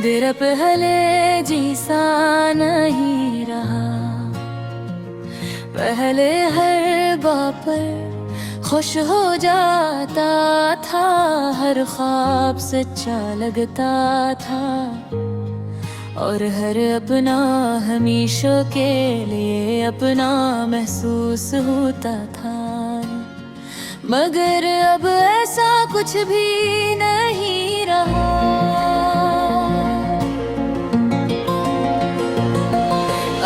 दिल पहले जैसा नहीं रहा। पहले हर बात पर खुश हो जाता था, हर ख्वाब सच्चा लगता था और हर अपना हमेशा के लिए अपना महसूस होता था। मगर अब ऐसा कुछ भी नहीं रहा।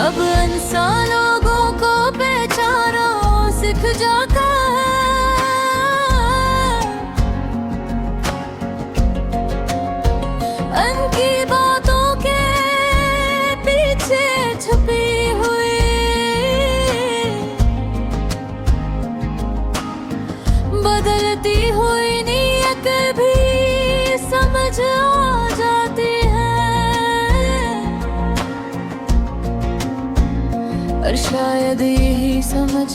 अब इंसान लोगों को पहचाना सीख जाता है। उनकी बातों के पीछे छुपी हुई बदलती हुई नीयत भी समझ आ जाती है। और शायद यही समझ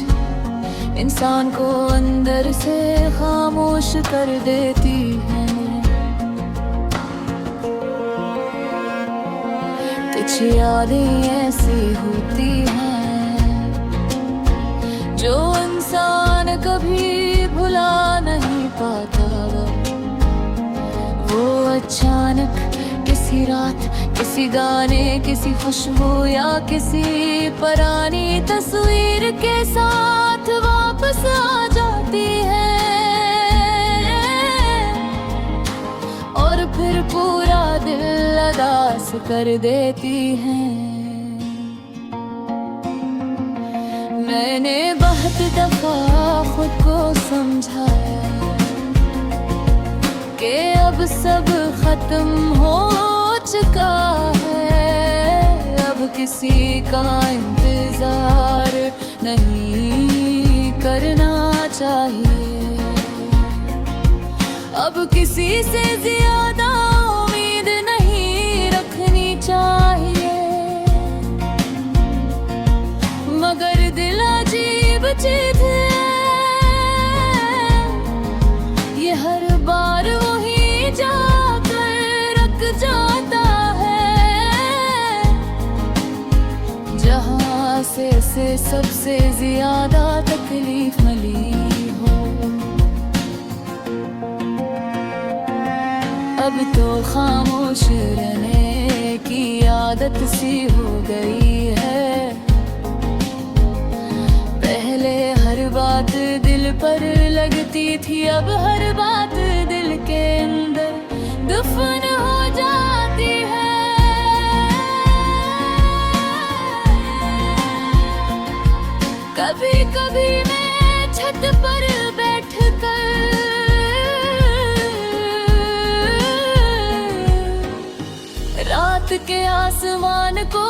इंसान को अंदर से खामोश कर देती है। कुछ यादें ऐसी होती हैं जो इंसान कभी भुला नहीं पाता। वो अचानक किसी रात, किसी गाने, किसी खुशबू या किसी पुरानी तस्वीर के साथ वापस आ जाती है और फिर पूरा दिल उदास कर देती है। मैंने बहुत दफा खुद को समझाया कि अब सब खत्म हो चुका है, अब किसी का इंतजार नहीं करना चाहिए। अब किसी से ज्यादा उम्मीद नहीं रखनी चाहिए। मगर दिल अजीब चीज है, ये हर बार वही जाकर रख जाता है जहाँ से सबसे ज्यादा तकलीफ मिली हो। अब तो खामोश रहने की आदत सी हो गई है। पहले हर बात दिल पर लगती थी, अब हर बात दिल के अंदर दफन हो जाती है। कभी कभी मैं छत पर बैठकर रात के आसमान को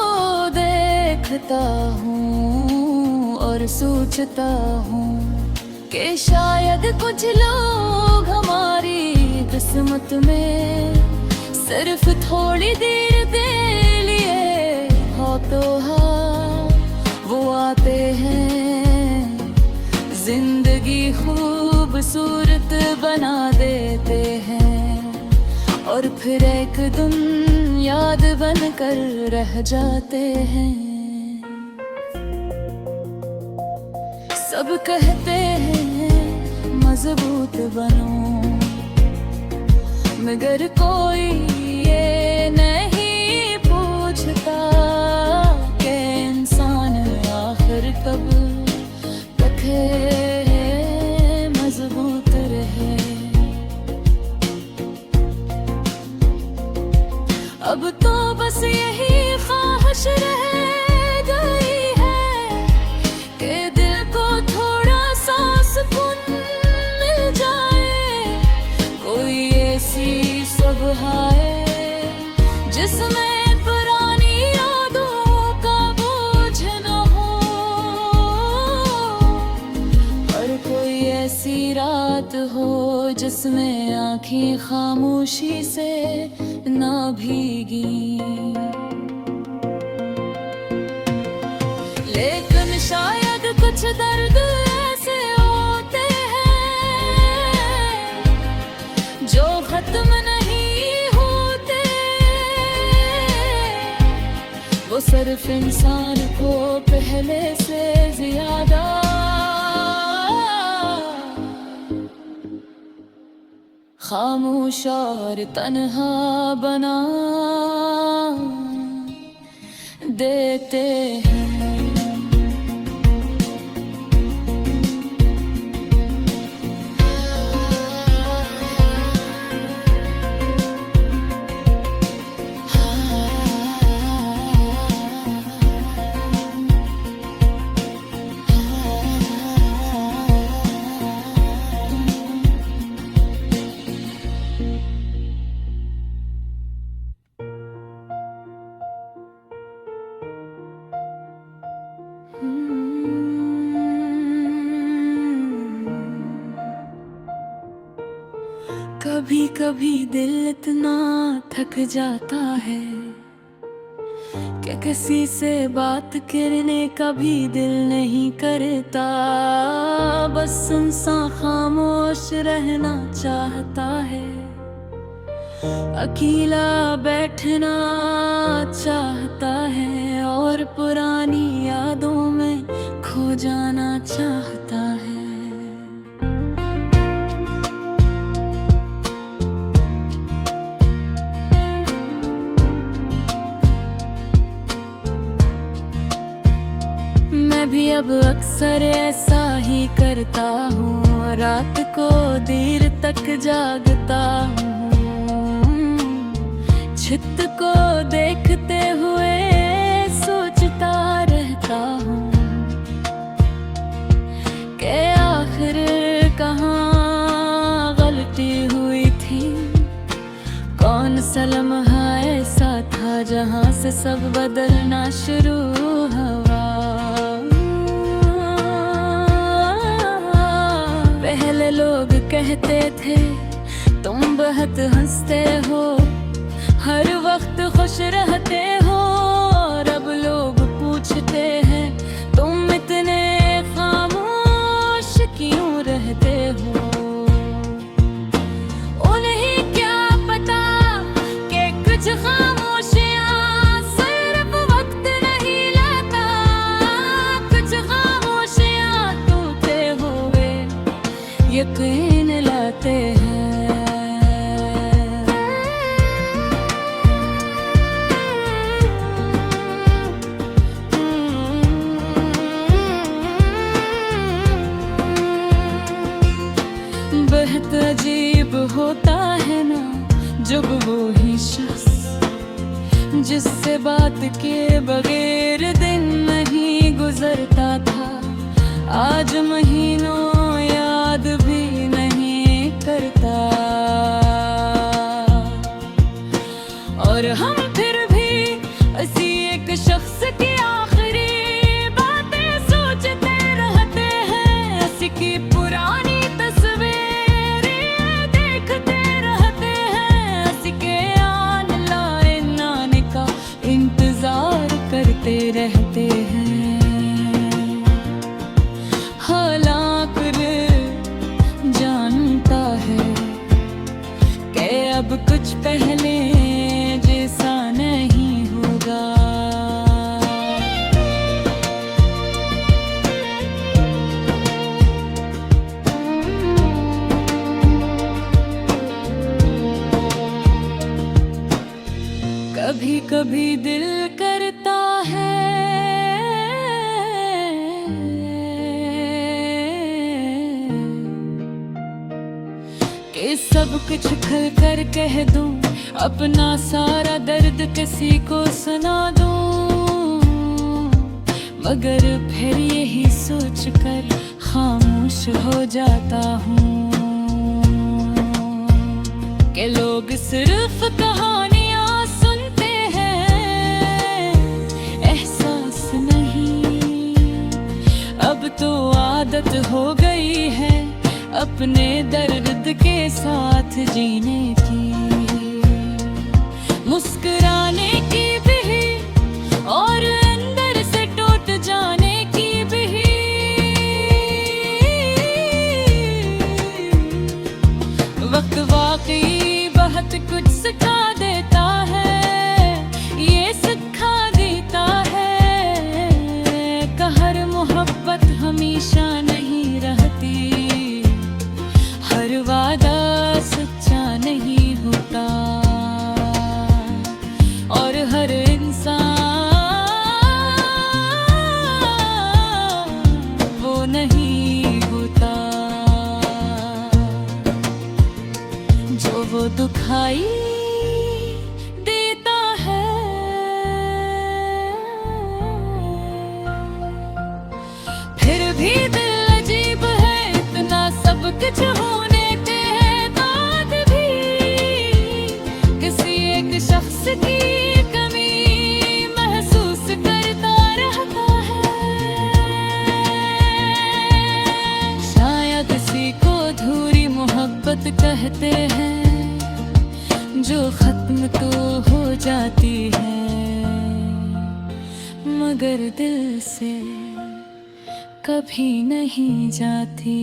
देखता हूँ और सोचता हूँ कि शायद कुछ लोग हमारी किस्मत में सिर्फ थोड़ी देर के लिए हो तो हाँ वो आते हैं, जिंदगी खूबसूरत बना देते हैं और फिर एक दिन याद बनकर रह जाते हैं। सब कहते हैं मजबूत बनो, मगर कोई ये नहीं पूछता कि इंसान आखिर कब तक मजबूत रहे। अब तो बस यही ख्वाहिश रह गई है कि दिल को थोड़ा सा सुकून मिल जाए। कोई ऐसी सुबह है जिसमें पुरानी यादों का बोझ न हो, और कोई ऐसी रात हो जिसमें आँखें खामोशी से ना भीगी। लेकिन शायद कुछ दर्द ऐसे होते हैं जो खत्म नहीं होते। सिर्फ इंसान को पहले से ज्यादा खामोश और तन्हा बना देते हैं। कभी कभी दिल इतना थक जाता है कि किसी से बात करने का भी दिल नहीं करता। बस इंसान खामोश रहना चाहता है, अकेला बैठना चाहता है और पुरानी यादों में खो जाना चाहता है। मैं भी अब अक्सर ऐसा ही करता हूँ, रात को देर तक जागता हूँ, छत को देखते हुए सोचता रहता हूँ कि आखिर कहाँ गलती हुई थी। कौन सा लम्हा ऐसा था जहाँ से सब बदलना शुरू हुआ। पहले लोग कहते थे तुम बहुत हंसते हो, हर वक्त खुश रहते हो, और अब लोग पूछते हैं तुम इतने खामोश क्यों रहते हो। उन्हें क्या पता कि कुछ खामोशियाँ सिर्फ वक्त नहीं लाता, कुछ खामोशियाँ टूटे हुए यकीन लाते हैं। बहुत अजीब होता है ना जब वो ही शख्स जिससे बात के बगैर दिन नहीं गुजरता था, आज महीनों याद भी नहीं करता। और हम फिर भी इसी एक शख्स की आखिरी बातें सोचते रहते हैं, इसकी पुरानी तस्वीरें देखते रहते हैं, इसके आने का इंतजार करते रहते हैं। जानता है कि अब कुछ पहले जैसा नहीं होगा। कभी कभी दिल करता है कि सब कुछ खुल कर कह दूं, अपना सारा दर्द किसी को सुना दूं, मगर फिर यही सोच कर खामोश हो जाता हूँ कि लोग सिर्फ कहानियाँ सुनते हैं, एहसास नहीं। अब तो आदत हो गई है अपने दर्द के साथ जीने की, मुस्कुराने की भी और अंदर से टूट जाने की भी। वक्त वाकई बहुत कुछ सिखा देता है, ये सिखा देता है। तन्हाई देता है। फिर भी दिल अजीब है, इतना सब कुछ होने के बाद भी किसी एक शख्स की कमी महसूस करता रहता है। शायद इसी को अधूरी मोहब्बत कहते हैं, जो खत्म तो हो जाती है मगर दिल से कभी नहीं जाती।